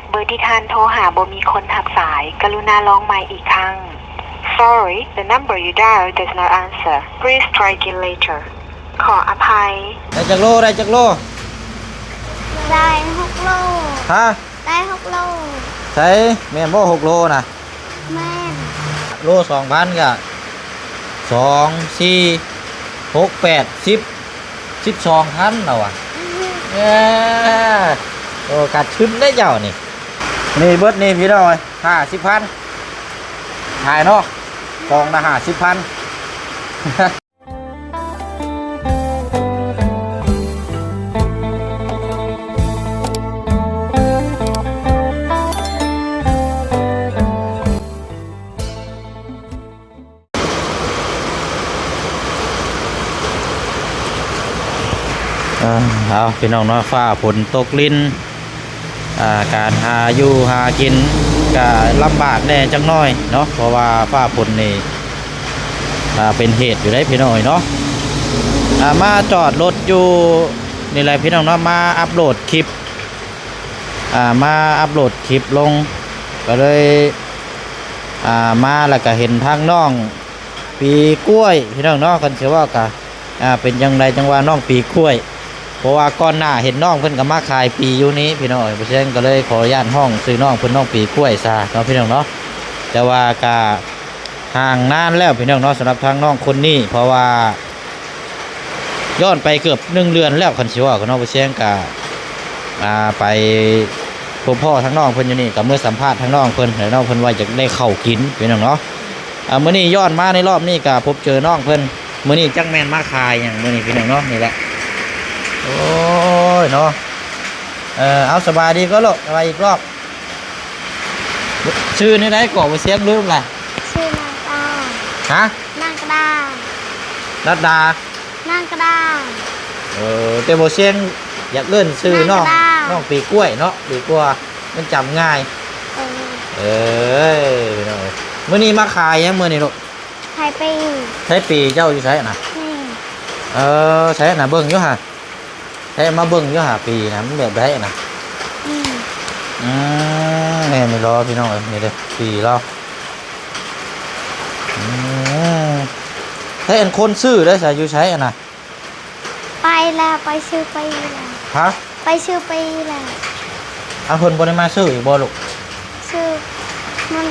เบอร์ที่ท่านโทรหาบ่มีคนรับสายกรุณาลองใหม่อีกครั้ง Sorry the number you dial does not answer please try again later ขออภัยได้จักโลได้จักโลได้6 โลฮะได้6 โลใช่แม่นบ่6 โลน่ะแม่นโล 2,000 ก็2 4 6 8 10 12,000แล้วอ่ะโอ้กัดขึ้นได้เจ้านี่นี่เบิดนี่พี่น้อย50,000ถ่ายเนาะกองละ50,000เอาพี่น้องเนาะฟ้าฝนตกลิ้นการหาอยู่หากินก็ลำบากแน่จังน้อยเนาะเพราะว่าฟ้าฝนนี่เป็นเหตุอยู่ได้พี่น้อยเนาะมาจอดรถอยู่นี่แหละพี่น้องเนาะมาอัปโหลดคลิปมาอัปโหลดคลิปลงก็เลยมาแล้วก็เห็นทางน้องปีกล้วยพี่น้องเนาะกันเชื่อว่าก็เป็นยังไงจังว่าน้องปีกล้วยเพราะว่าก่อนหน้าเห็นน้องเพิ่นก็มาขายปีอยู่นี้พี่น้องเพราะฉะนั้นก็เลยขออนุญาตห้องซื้อน้องเพิ่นน้องปีกล้วยซะเนาะพี่น้องเนาะแต่ว่าก็ห่างนานแล้วพี่น้องเนาะสำหรับทางน้องคนนี้เพราะว่าย้อนไปเกือบ1 เดือนแล้วคันสิว่าก็น้องเพราะฉะนั้นก็ไปพบพ่อทางน้องเพิ่นอยู่นี่ก็เมื่อสัมภาษณ์ทางน้องเพิ่นให้น้องเพิ่นว่าจะได้เข้ากินพี่น้องเนาะมื้อนี้ย้อนมาในรอบนี้ก็พบเจอน้องเพิ่นมื้อนี้จักแม่นมาขายหยังมื้อนี้พี่น้องเนาะนี่แหละโอ้ยเนาะเอาสบายดีก็ลูกอะไรอีกรอบชื่อนี่ได้ก่อไปเสียงลืมแหละชื่อนางดาฮะนางกระดารัตดนางกระดาแต่โบเสียงอยากเลื่อนชื่อน้องปีกล้วยเนาะปีกล้วยมันจำง่ายน้องมื้อนี้มาขายยังมื้อนี้ลูกไทยปีใช้ปีเจ้าอยู่ใช้น่ะใช้น่ะเบิ่งอยู่ฮะใช้มาเบิ่งอยู่หาปีนะมันแบบได้นะแม่ไม่รอพี่น้องนี่เลยปีเราใช้อันคนซื้อได้ใส่อยู่ใช้อันน่ะไปแล้วไปซื้อไปแล้วฮะไปซื้อไปแล้วคนบริมาซื้ออีกบ่ลูกซื้อมัน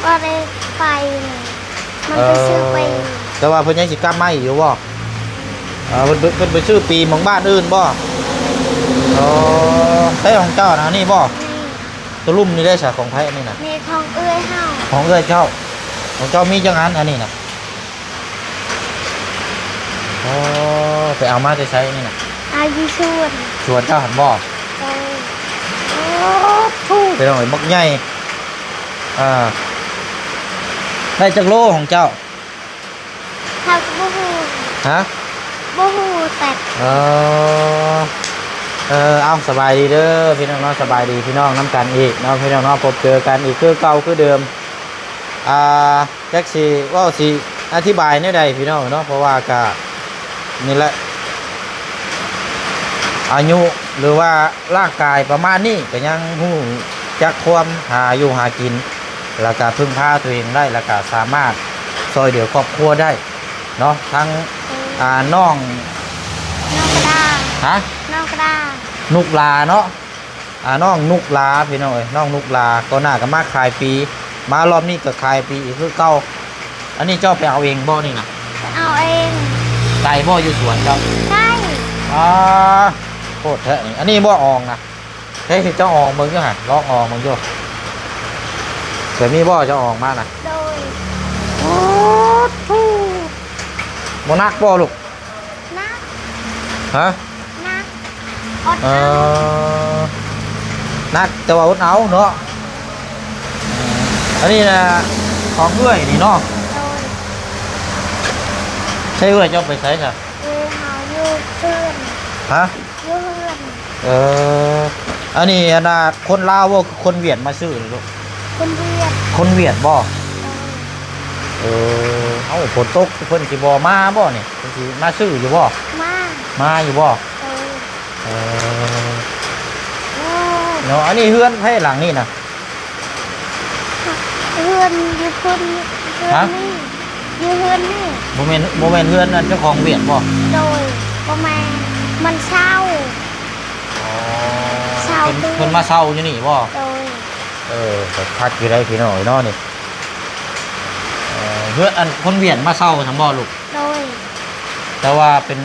ก็ได้ไปเลยมันไปซื้อไปแต่ว่าเพิ่นยังสิกลับมาอีกอยู่บ่เพิ่นไปซื้อปีของบ้านอื่นบ่ใช้ของเจ้านะนี่บ่ตัวลุ่มนี่ได้ฉากของไทยนี่นะนี่ของเอื้อยเฮาของเอื้อยเจ้าของเจ้ามีจังอันนี้นะไปเอามาจะใช้นี่นะอายุชวนเจ้าหันบ่ไปหน่อยบักใหญ่ได้จักโลของเจ้าทักบูฮูฮะบูฮูแต่เอาสบายดีเด้อพี่น้องเนาะสบายดีพี่น้องน้ำกันอีกเนาะพี่น้องเนาะพบเจอกันอีกคือเก่าคือเดิมแจ็คสีว่าสีอธิบายในใดพี่น้องเนาะเพราะว่าก็นี่แหละอายุหรือว่าร่างกายประมาณนี้ก็ยังหู้จักความหาอยู่หากินแล้วก็พึ่งพาตัวเองได้แล้วก็สามารถซอยเดี๋ยวครอบครัวได้เนาะทั้งน้องกระดาฮะน้องกระดานุกลาเนาะน้องนุกลาพี่น้องเอ้ยน้องนุกลาก็น่าก็มาขายปีมารอบนี้ก็ขายปีอีกคือเก่าอันนี้เจ้าไปเอาเองบ่นี่นะเอาเองไก่บ่อยู่สวนเจ้าใช่โคตรแท้นี่อันนี้บ่อองนะเฮ้ยเจ้าอองมึงอยู่ฮะลองอองมึงอยู่แต่มีบ่เจ้าอองมานะโดยบ่นักบ่ลูกนักฮะนักแต่ว่าอดเอาเนาะอันนี้นะของเอื้อยนี่เนาะใช่เอื้อยเจ้าไปใช้จ้ะหาอยู่เพื่อนฮะอยู่เพื่อนอันนี้นะคนลาวว่าคนเวียดมาซื้อหรือลูกคนเวียดบ่เอาฝนตกเพิ่นสิบ่มาบ่นี่เพิ่นสิมาซื้ออยู่บ่มาอยู่บ่ เนาะอันนี้เฮือนให้หลังนี่นะ เฮือนอยู่คนเฮือน ฮะ นี่อยู่เฮือนนี่ โมเมนเฮือนนั่นเจ้าของเวียดบ่ โดยประมาณมันเช่า เช่า เพิ่นมาเช่าอยู่นี่บ่ โดย ก็พักอยู่ได้พี่น้อยเนาะนี่เฮือนอันคนเวียดมาเช่าทั้งบ่ลูก โดย แต่ว่าเป็น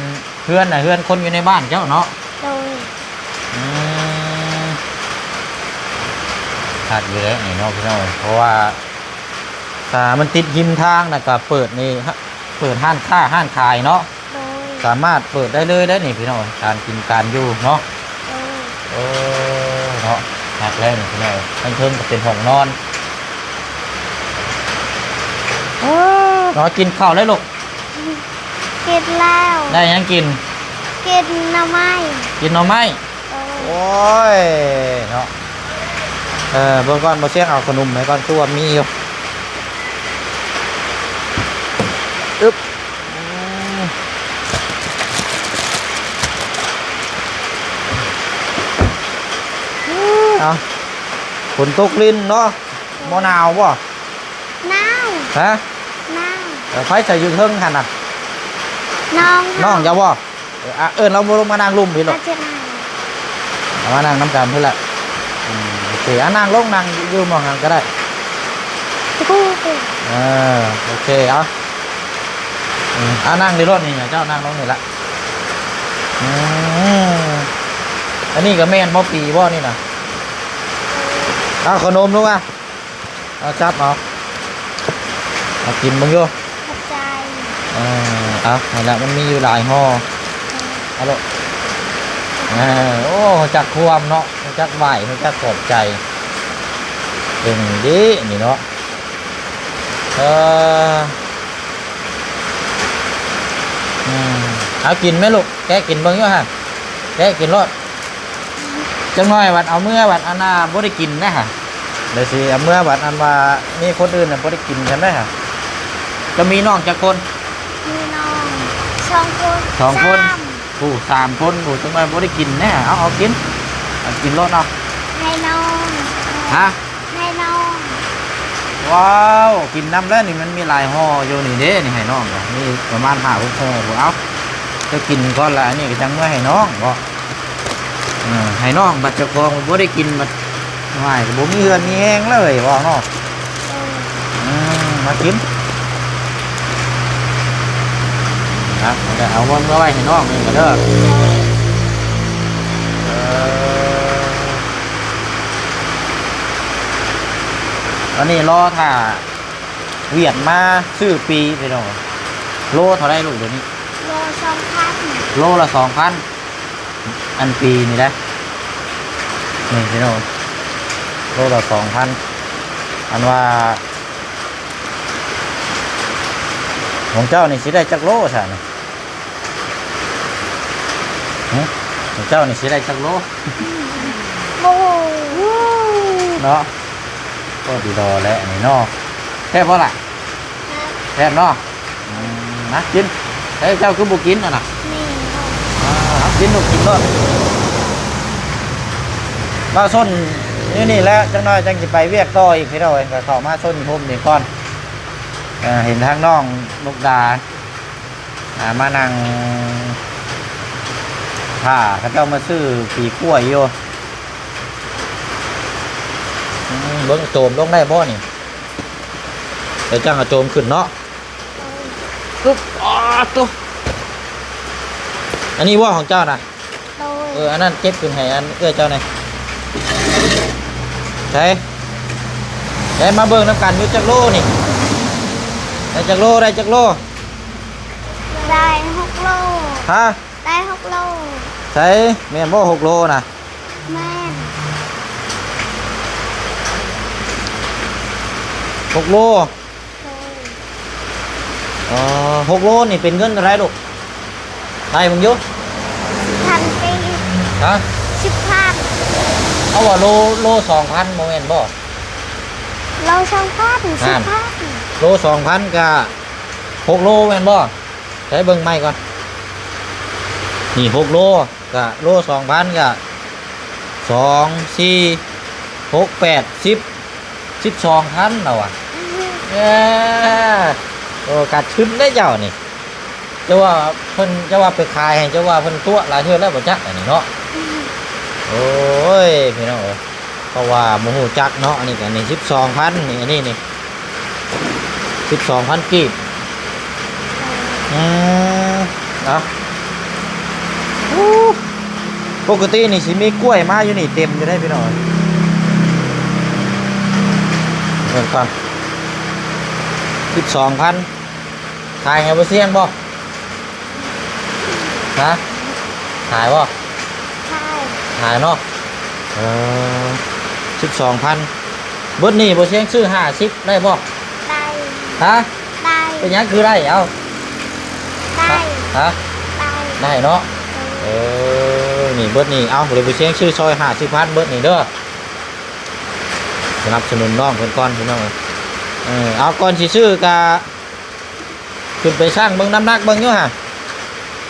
เฮือนน่ะเฮือนคนอยู่ในบ้านเจ้าเนาะ โดย อืมพักอยู่ได้นี่เนาะพี่น้อยเพราะว่าถ้ามันติดริมทางน่ะก็เปิดนี่ฮะเปิดห้านค้าห้านขายเนาะ โดย สามารถเปิดได้เลยได้นี่พี่น้อยการกินการอยู่เนาะ โดย เนาะหักแล้วนี่พี่น้อยทั้งเทิงก็เป็นห้องนอนเนาะกินข้าวได้ลูก กินแล้ว ได้หยังกิน กินหน้ำไม้ กินหน่อไม้ โดย โอ้ยเนาะเบิ่งก่อนบ่เชียงเอาขนมให้ก่อนตัวมีอยู่อึ๊บเอาฝนตกลิ้นเนาะบ่หนาวบ่ น้าว ฮะ น้าว ไฟใส่อยู่เทิงหั่นน่ะ น้อง น้องอย่าบ่เราบ่ลงมานั่งลุ่มพี่หรอก อาจารย์ เอามานั่งน้ำกันพี่แหละโอเคนั่งลงนั่งอยู่มองหันก็ได้ กูกู โอเคเอานั่งในรถนี่เจ้านั่งลงนี่ละอันนี้ก็แม่นบ่ปีบ่นี่นะเอาขนมลูกอ่ะเอาจับเอากินมึงโย ขอบใจ เอานี่แหละมันมีอยู่หลายห่อเอาลูกโอ้จักความเนาะจักไหวจักขอบใจเป็นดีนี่เนาะเอากินไหมลูกแกกินเบิ่งอยู่ฮะแกกินรสจังน้อยวัดเอาเมื่อวัดอันน่ะบ่ได้กินนะฮะเดี๋ยวสิเอาเมื่อวัดอันว่ามีคนอื่นน่ะบ่ได้กินใช่ไหมฮะจะมีน้องจักคน มีน้อง2 คน 2 คน สาม ผู้3 คนผู้จังน้อยบ่ได้กินนะเอากินกินรสเอา ให้น้อง ฮะ ให้น้อง ว้าวกินน้ำแล้วนี่มันมีหลายห่ออยู่นี่เด้นี่ให้น้องนี่ประมาณ5-6ห่อบ่เอาจะกินก่อนละอันนี้ก็จังเมื่อให้น้องบ่ให้น้องบัดเจ้าของบ่ได้กินบัดง่ายก็บ่มีเฮือนมีแห้งเลยบ่เนาะมากินครับเอาวนมาไว้ให้น้องนี่ก็เด้ออันนี้รอถ้าเวียดมาซื้อปีไปน้องโลเท่าไรลูกเดี๋ยวนี้ โล2,000 โลละ2,000อันปีนี่นะนี่พี่น้องโลละ2,000อันว่าของเจ้านี่สิได้จักโลใช่ไหมของเจ้านี่สิได้จักโล โอ้โห เนาะก็ดีดอแล้วนี่เนาะแค่เพราะอะไรแค่เนาะนะกินเฮ้ยเจ้าคือบุกินอ่ะนะ นี่ กินลูกกินก็มาส้นนี่แล้วจังน้อยจังจะไปเวียกต่ออีกพี่น้อยก็เข้ามาส้นพรมนี่ก่อนเห็นทางน้องลูกดามานั่งผ้าเขาเจ้ามาซื้อปีกล้วยอยู่เบิ้งโจมลงได้บ่นี่เดี๋ยวจ้างเอาโจมขึ้นเนาะปึ๊บตุ๊อันนี้ว่าของเจ้านะ โดย อันนั้นเก็บขึ้นให้อันเจ้าหน่อยใช่มาเบิ้งน้ำกันอยู่จักโลนี่ได้จักโลได้จักโล ได้6 โล ฮะ ได้6 โล ใช่แม่นบ่6 โลนะ แม่น 6 โล โดย 6 โลนี่เป็นเงินอะไรลูกได้มึงอยุ 1,000 ปี ฮะ 10,000 เอาว่าโล 2,000โมเมนต์บ่ โล2,000 นั่น 10,000 โล 2,000กับ6 โลแม่นบ่ใช้เบิ่งใหม่ก่อนนี่6 โลกับโล 2,000กับ 12 เราอ่ะโอ้กัดขึ้นได้เจ้านี่จะว่าเพิ่นจะว่าไปขายให้จะว่าเพิ่นตัวหลายเทื่อแล้วบ่จักอันนี้เนาะโอ้ยพี่น้องเอ้ยเพราะว่าหมูฮู้จักเนาะอันนี้ก็นี่12,000นี่อันนี้นี่12,000กีบเนาะปกตินี่สิมีกล้วยมาอยู่นี่เต็มอยู่ได้พี่น้องเพิ่นก่อน12,000ถ่ายให้บ่เสียงบ่ฮะถ่ายบ่ ใช่ ถ่ายเนาะ12,000เบิดนี่บ่เสียงซื้อ50ได้บ่ ได้ ฮะ ได้ เป็นหยังคือได้เอ้า ได้ ฮะ ได้ ได้เนาะนี่เบิดนี่เอาเลยบ่เสียงซื้อซอย50,000เบิดนี่เด้อสนับสนุนน้องเพิ่นก่อนพี่น้องเอาก่อนสิซื้อกะขึ้นไปสร้างเบิ่งน้ำหนักเบิ่งอยู่ฮะ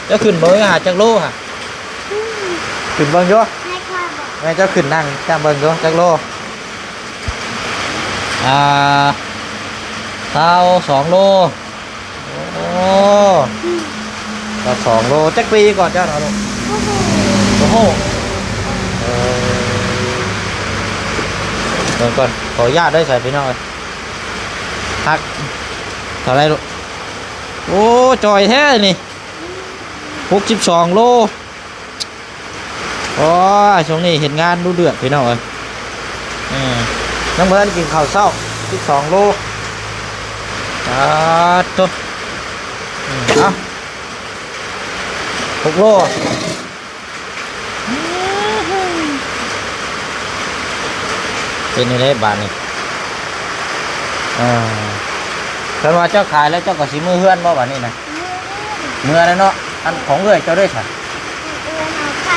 จะขึ้นเบิ่งอยู่หาจักโลฮะขึ้นเบิ่งอยู่ ให้ค่อยบอก แม่เจ้าขึ้นนั่งจ้าเบิ่งอยู่จักโลเท่า2 โลโอ้ก็2 โลจักปีก่อนเจ้าเนาะลูก โอ้โห โอ้โหเบิ่งก่อนขออนุญาตได้ใส่พี่น้องฮักเท่าไรลูกโอ้จอยแท้นี่62 โลโอ้ยช่วงนี้เห็นงานดูเดือดพี่น้องเอ้ยน้องเบิร์นกินข้าวเช้า12 โลตุ๊ดเอา6 โลเป็นอะไรบ้านนี่คันว่าเจ้าขายแล้วเจ้าก็สิมือเฮือนบ่บ้านนี้นะเมื่อแล้วเนาะอันของเอ้ยเจ้าได้ค่ะ เอาใคร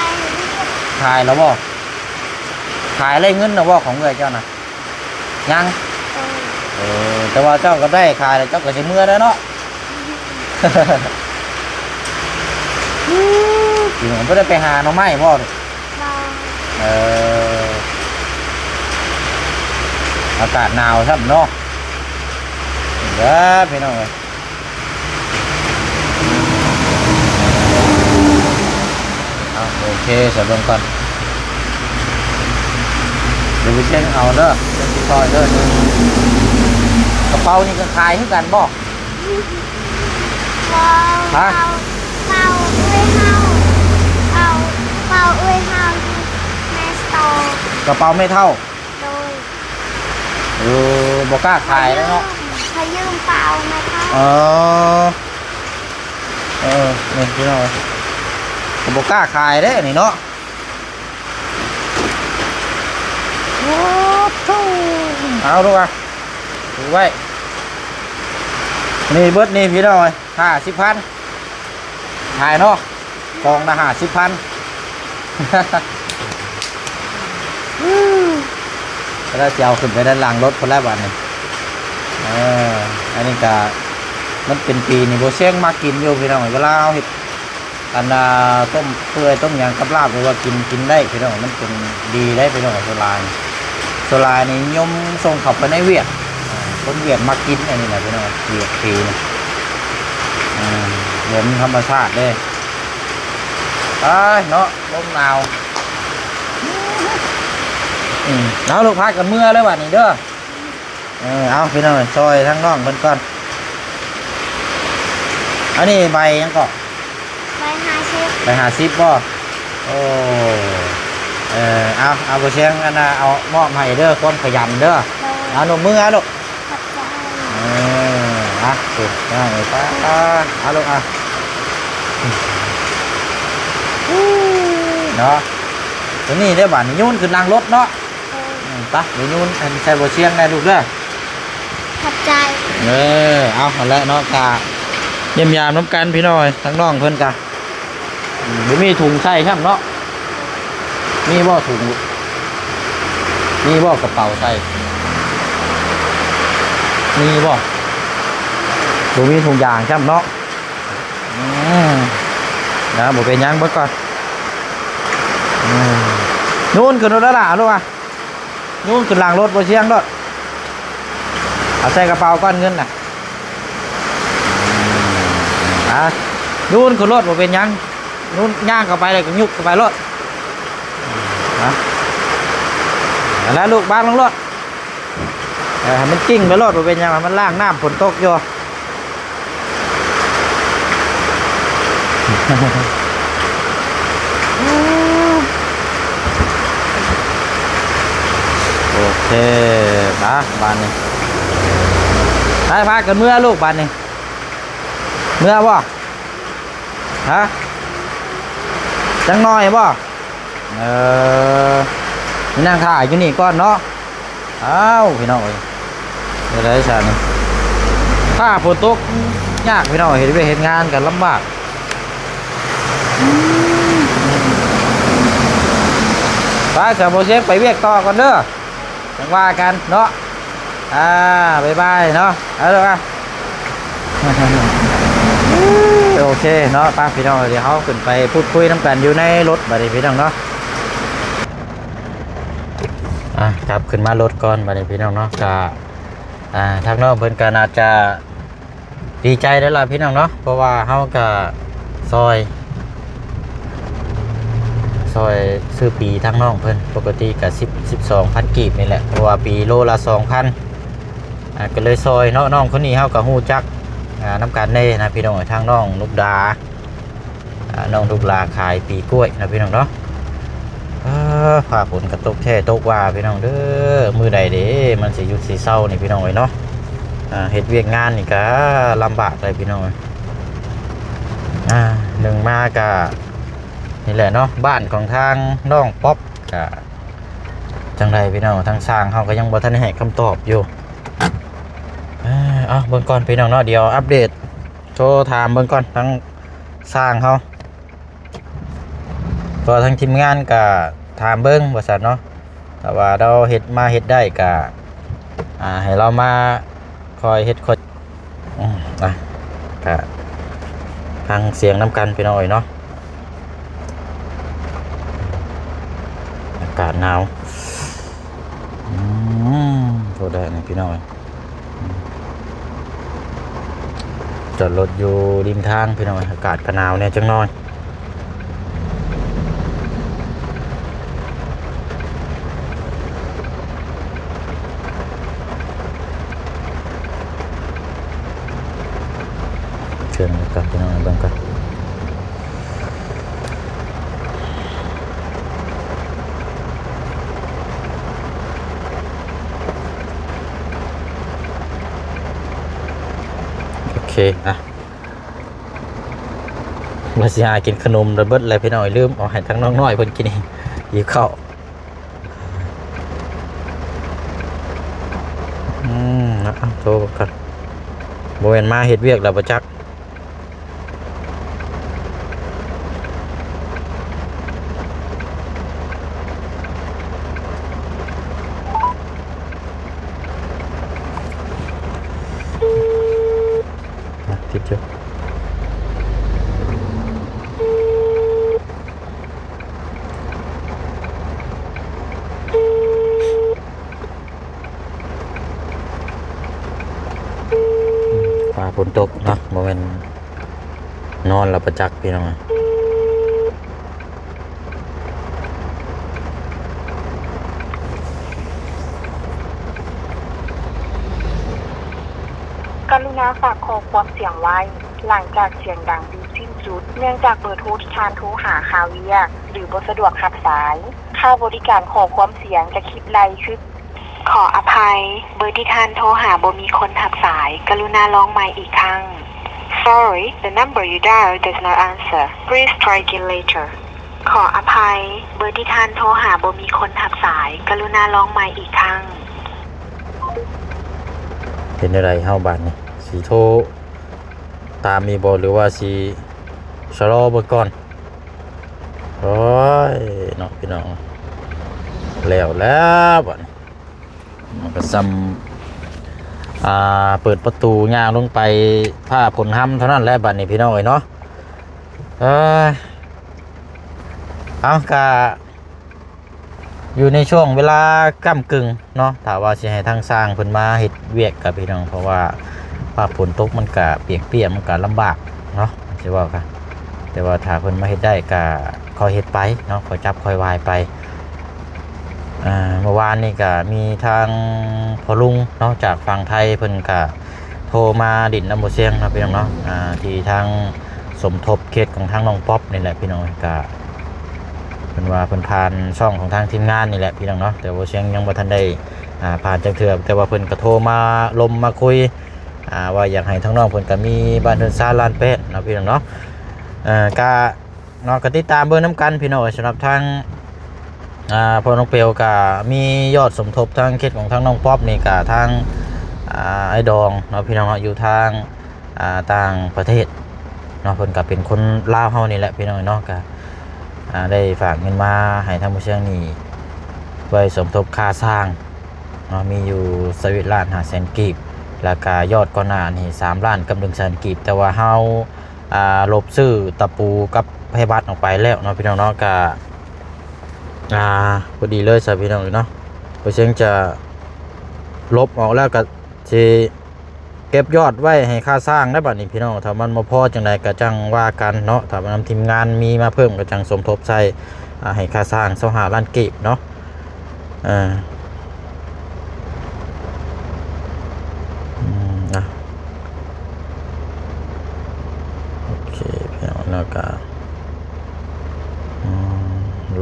ขายแล้วบ่ขายอะไรเงินนะบ่ของเอ้ยเจ้านะยังแต่ว่าเจ้าก็ได้ขายแล้วเจ้าก็สิมือแล้วเนาะจริงผมบ่ได้ไปหาหน่อไม้บ่ รอ อากาศหนาวครับเนาะเด้อพี่น้องเอ้ยเอาโอเคเสร็จลงก่อนเดี๋ยวไปเช็คเอาเด้อเช็คที่ซอยเด้อกระเป๋านี่ก็ขายให้กันบ่ รอเป่าเป่าอุ้ยเฮาเอาเป่าอุ้ยเฮาแม่สโต กระเป๋าไม่เท่า โดย บ่กล้าขายแล้วเนาะ เขายืมเป่านะคะ นี่พี่น้องผมบอกกล้าขายได้นี่เนาะเอาดูอ่ะดูไว้นี่เบิดนี่พี่น้อง50,000ขายเนาะกองละ50,000แล้วจะเอาขึ้นไปด้านหลังรถคนแรกวันนี้อันนี้ก็มันเป็นปีนี่โบเชียงมากินอยู่พี่น้องเวลาเอาเห็ดอันต้มเปื่อยต้มยำกับลาบหรือว่ากินได้พี่น้องมันเป็นดีได้พี่น้องโซลานี่ยมส่งขับไปในเวียดคนเวียดมากินอันนี้แหละพี่น้องเวียดปีนี่เหมือนธรรมชาติเลยเนาะลมหนาวหนาวลูกพักกันเมื่อเลยวันนี้เด้อเอาพี่น้องซอยทั้งน้องเพิ่นก่อนอันนี้ใบยังก็ ไปหาชิป ไป50บ่โอ้เอาบ่เชียงอันน่ะเอามอบให้เด้อความขยันเด้อ โดย เอาหนุ่มมือลูก ขับใจ สุดได้ป้าเอาลูกเนาะตัวนี้ได้บ้านยุ่นขึ้นนั่งรถเนาะไปไปยุ่นใส่บ่เชียงได้ลูกเด้อ ขับใจ เอาแล้วเนาะกะเยี่ยมยามน้ำกันพี่น้อยทั้งน้องเพิ่นกะมีถุงใส่ใช่ไหมเนาะมีบ่ถุงมีบ่กระเป๋าใส่มีบ่มีถุงยางใช่ไหมเนาะนะบ่เป็นยังเบิดก่อน นู่นขึ้นรถแล้วล่ะลูกอ่ะนู่นขึ้นหลังรถบ่เชียงด้วยเอาใส่กระเป๋าก้อนเงินน่ะนู่นขึ้นรถบ่เป็นหยังนู่นย่างเข้าไปเลยก็ยุกเข้าไปรถแล้วลูกบ้านลงรถมันกิ้งไปรถบ่เป็นหยังมันล่างน้ำฝนตกอยู่ โอเคบ้านนี้ไปพากันเมื่อลูกบ้านนี้เมื่อบ่ฮะจังน้อยบ่นี่นั่งถ่ายอยู่นี่ก่อนเนาะอ้าวพี่น้องเอ้ยเดี๋ยวได้ชานี่ถ้าฝนตกยากพี่น้องเห็นไปเห็นงานกันลำบากไปสาวโมเชฟไปเวียกต่อก่อนเด้อจังว่ากันเนาะบ๊ายบายเนาะเอาเลยอ่ะ โอเคเนาะป้าพี่น้องเดี๋ยวเขาขึ้นไปพูดคุยน้ำกันอยู่ในรถบัดนี้พี่น้องเนาะครับขึ้นมารถก่อนบัดนี้พี่น้องเนาะก็ทางน้องเพิ่นก็น่าจะดีใจได้ล่ะพี่น้องเนาะเพราะว่าเขาก็ซอยซื้อปีทางน้องเพิ่นปกติก็12,000 กีบนี่แหละเพราะว่าปีโลละ 2,000ก็เลยซอยเนาะน้องคนนี้เขาก็ฮู้จักน้ำกันเน่นะพี่น้องทางน้องลูกดาน้องลูกลาขายปีกล้วยนะพี่น้องเนาะผ่าฝนกระตกแท้ตกว่าพี่น้องเด้อมือใดเด้มันสิหยุดสิเศร้านี่พี่น้องเนาะเฮ็ดเวียกงานนี่ก็ลำบากเลยพี่น้องหนึ่งมาก็นี่แหละเนาะบ้านของทางน้องป๊อปก็จังไรพี่น้องทางสร้างเขาก็ยังบ่ทันให้คำตอบอยู่เบิ่งก่อนพี่น้องเนาะเดี๋ยวอัปเดตโทรถามเบิ่งก่อนทั้งสร้างเขาตัวทั้งทีมงานก็ถามเบิ่งว่าซั่นเนาะแต่ว่าเราเฮ็ดได้ก็ให้เรามาคอยเฮ็ดคอยก็ฟังเสียงน้ำกันพี่น้อยเนาะอากาศหนาวโทษได้นะพี่น้อยจอดรถอยู่ริมทางพี่น้อยอากาศก็หนาวเนี่ยจังน้อยเชิญกันพี่น้อยบ้างกันโอเคมาสิหากินขนมระเบิดอะไรพี่น้อยลืมเอาให้ทั้งน้องน้อยเพิ่นกินหิวข้าวโทรกันโมเมนมาเฮ็ดเวียกแล้วประจักติดอยู่ฟ้าฝนตกเนาะโมเมนนอนแล้วประจักพี่น้องกรุณาฝากข้อความเสียงไว้หลังจากเสียงดังดีสิ้นสุดเนื่องจากเบอร์โทรที่ท่านโทรหาคาเวียหรือบ่สะดวกรับสายค่าบริการขอความเสียงจะคิดไรคือขออภัยเบอร์ที่ท่านโทรหาบ่มีคนรับสายกรุณาลองใหม่อีกครั้ง Sorry the number you dialed does not answer please try again later ขออภัยเบอร์ที่ท่านโทรหาบ่มีคนรับสายกรุณาลองใหม่อีกครั้งเป็นอะไรเฮาบ้านนี่สีโทรตามมีบอหรือว่าสีชะลอเบิ่งก่อนโอ้ยเนาะพี่น้องแล้วบัดนี้มันก็ซ้ำเปิดประตูย่างลงไปผ้าผลห้ำเท่านั้นแหละบัดนี้พี่น้องเนาะเอากะ อยู่ในช่วงเวลาก้ำกึ่งเนาะถ้าว่าสิให้ทางสร้างเพิ่นมาเฮ็ดเวียกกับพี่น้องเพราะว่าฟ้าฝนตกมันก็เปียกๆมันก็ลำบากเนาะสิว่ากันแต่ว่าถ้าเพิ่นมาเฮ็ดได้ก็คอยเฮ็ดไปเนาะคอยจับคอยวายไปเมื่อวานนี่ก็มีทางพ่อลุงเนาะจากฝั่งไทยเพิ่นก็โทรมาดินน้ำบ่เสียงนะพี่น้องเนาะที่ทางสมทบเขตของทางน้องป๊อปนี่แหละพี่น้องก็เพิ่นว่าเพิ่นผ่านช่องของทางทีมงานนี่แหละพี่น้องเนาะแต่บ่เสียงยังบ่ทันได้ผ่านจักเทื่อแต่ว่าเพิ่นก็โทรมาลมมาคุยว่าอยากให้ทั้งน้องเพิ่นก็มีบ้านเรือนซ่านลานเป็ดเนาะพี่น้องเนาะก็เนาะก็ติดตามเบิ่งนํกันพี่น้องสำหรับทางพ่อน้องเปียวก็มียอดสมทบทางเขตของทางน้องป๊อปนี่ก็ทางไอ้ดองเนาะพี่น้องเนาะอยู่ทางต่างประเทศเนาะเพิ่นก็เป็นคนลาวเฮานี่แหละพี่น้องเนาะก็ได้ฝากเงินมาให้ทางผู้เชี่ยวนี่ไว้สมทบค่าสร้างเนาะมีอยู่21 ล้าน 5 แสนกีบแล้วก็ยอดก่อนหน้านี่3 ล้านกับ1 แสนกีบแต่ว่าเฮาลบซื้อตะปูกับไผบัตรออกไปแล้วเนาะพี่น้องเนาะก็พอดีเลยสาพี่น้องเนาะผู้เชี่ยวจะลบออกแล้วก็สิเก็บยอดไว้ให้ค่าสร้างได้บัดนี้พี่น้องถ้ามันบ่พอจังไดก็จังว่ากันเนาะถ้าทีมงานมีมาเพิ่มก็จังสมทบใส่ให้ค่าสร้าง25 ล้านกีบเนาะโอเคพี่น้องแล้วก็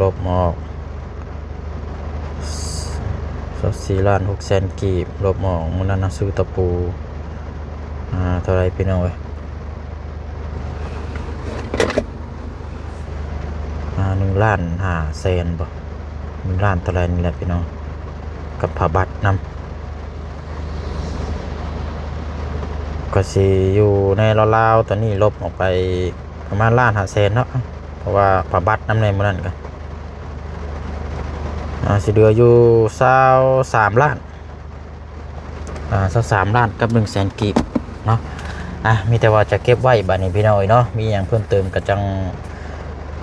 ลบออก4 ล้าน 6 แสนกีบลบออกมื้อนั้นนะซื้อตะปูเท่าไรพี่น้องเอ้ย1 ล้าน 5 แสนบ่1 ล้านเท่าไรนี่แหละพี่น้องกับผ้าบัตรนำก็สิอยู่ในราวๆตอนนี้ลบออกไปประมาณ1 ล้าน 5 แสนเนาะเพราะว่าผ้าบัตรนำในมื้อนั้นก็สิเหลืออยู่23 ล้าน23 ล้านกับ1 แสนกีบเนาะมีแต่ว่าจะเก็บไว้บัดนี้พี่น้องเนาะมีอย่างเพิ่มเติมก็จัง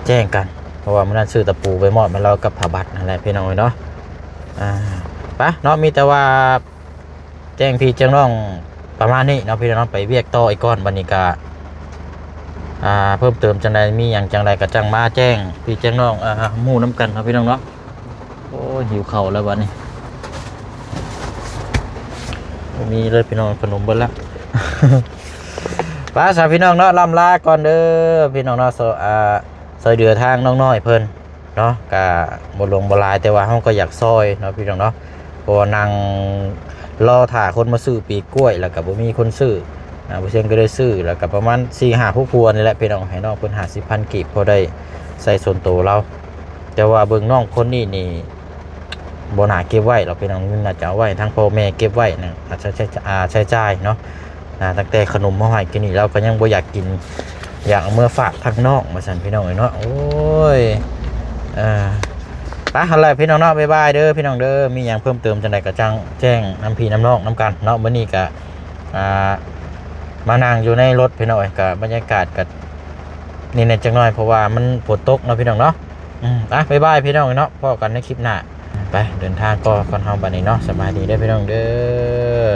แจ้งกันเพราะว่ามันนั่นซื้อตะปูไปมอบมาแล้วกับผ้าบัตรนั่นแหละพี่น้องเนาะไปเนาะมีแต่ว่าแจ้งพี่แจ้งน้องประมาณนี้เนาะพี่น้องไปเวียกต่ออีกก้อนบัดนี้ก็เพิ่มเติมจังใดมีอย่างจังใดก็จังมาแจ้งพี่แจ้งน้องหมู่น้ำกันเนาะพี่น้องเนาะโอ้หิวเข่าแล้วบัดนี้มีเลยพี่น้องขนมเบิ้ลละป้าสาวพี่น้องเนาะลำลาก่อนเด้อพี่น้องเนาะซอยเดือทางน้องน้อยเพิ่นเนาะกะบ่ลงบ่ลายแต่ว่าเฮาก็อยากซอยเนาะพี่น้องเนาะเพราะนั่งรอถ่าคนมาซื้อปีกล้วยแล้วก็บ่มีคนซื้อผู้เชี่ยวก็ได้ซื้อแล้วก็ประมาณ 4-5 ผู้พวนี่แหละพี่น้องให้น้องเพิ่น50,000 กีบพอได้ใส่ส่วนตัวเราแต่ว่าเบิ่งน้องคนนี้นี่บ่น่าเก็บไว้หรอกพี่น้องน่าจะเอาไว้ทั้งพ่อแม่เก็บไว้นะอาจจะใช้จ่ายเนาะตั้งแต่ขนมมาให้กินนี่เราก็ยังบ่อยากกินอยากเอาเมื่อฝากทางนอกมาสั่นพี่น้องเนาะโอ้ยไปอะไรพี่น้องเนาะบ๊ายบายเด้อพี่น้องเด้อมีอย่างเพิ่มเติมจังใดก็จังแจ้งน้ำพี่น้ำนอกน้ำกันเนาะมื้อนี้ก็มานั่งอยู่ในรถพี่น้องก็บรรยากาศก็นี่จังน้อยเพราะว่ามันฝนตกเนาะพี่น้องเนาะบ๊ายบายพี่น้องเนาะพบกันในคลิปหน้าไปเดินทางก็ก่อนเฮาบัดนี้เนาะสบายดีเด้อพี่น้องเด้อ